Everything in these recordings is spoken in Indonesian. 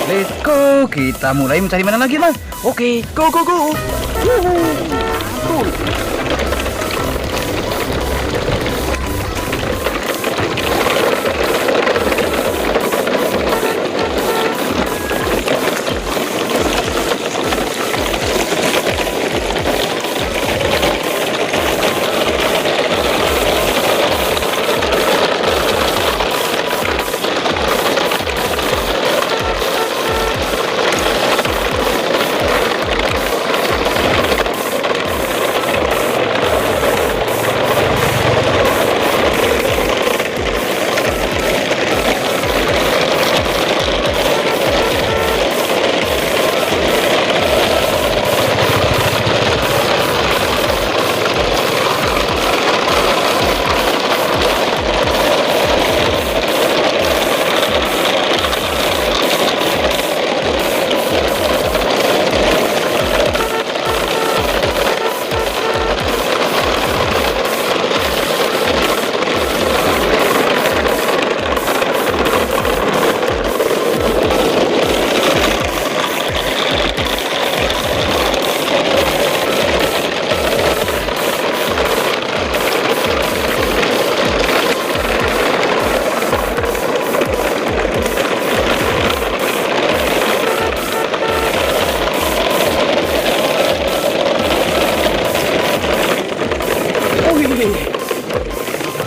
Let's go. Kita mulai mencari mana lagi, Bang? Oke, go go go. Mantul.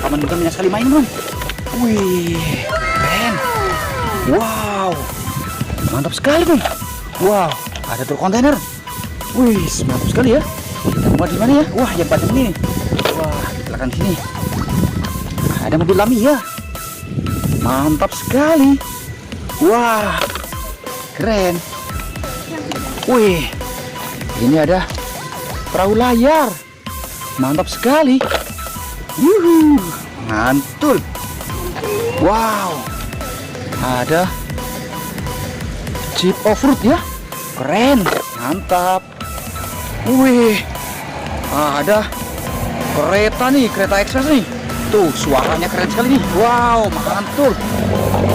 Kapan bukan banyak sekali main, teman. Wih, keren. Wow, mantap sekali, teman. Wow, ada truk kontainer. Wih, mantap sekali ya. Kita muat di mana ya? Wah, yang pada ini. Wah, kita letakkan sini. Ada mobil Lami ya. Mantap sekali. Wah, keren. Wih, ini ada perahu layar. Mantap sekali. Yuhu, mantul. Wow, ada jeep off-road ya. Keren, mantap. Wih, ada kereta nih, kereta ekspres nih. Tuh, suaranya keren sekali nih. Wow, mantul.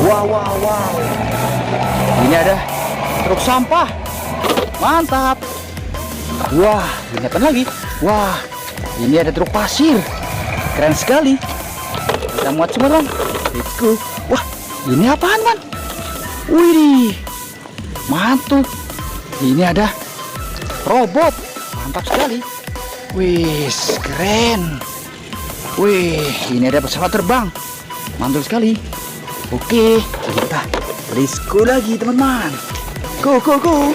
Wow, wow, wow. Ini ada truk sampah. Mantap. Wah, ini apa lagi? Wah, ini ada truk pasir. Keren sekali. Kita muat semua, Bang. Let's go. Wah, ini apaan, Man? Wih, mantul. Ini ada robot. Mantap sekali. Wih, keren. Wih, ini ada pesawat terbang. Mantul sekali. Oke, kita let's go lagi, teman-teman. Go, go, go.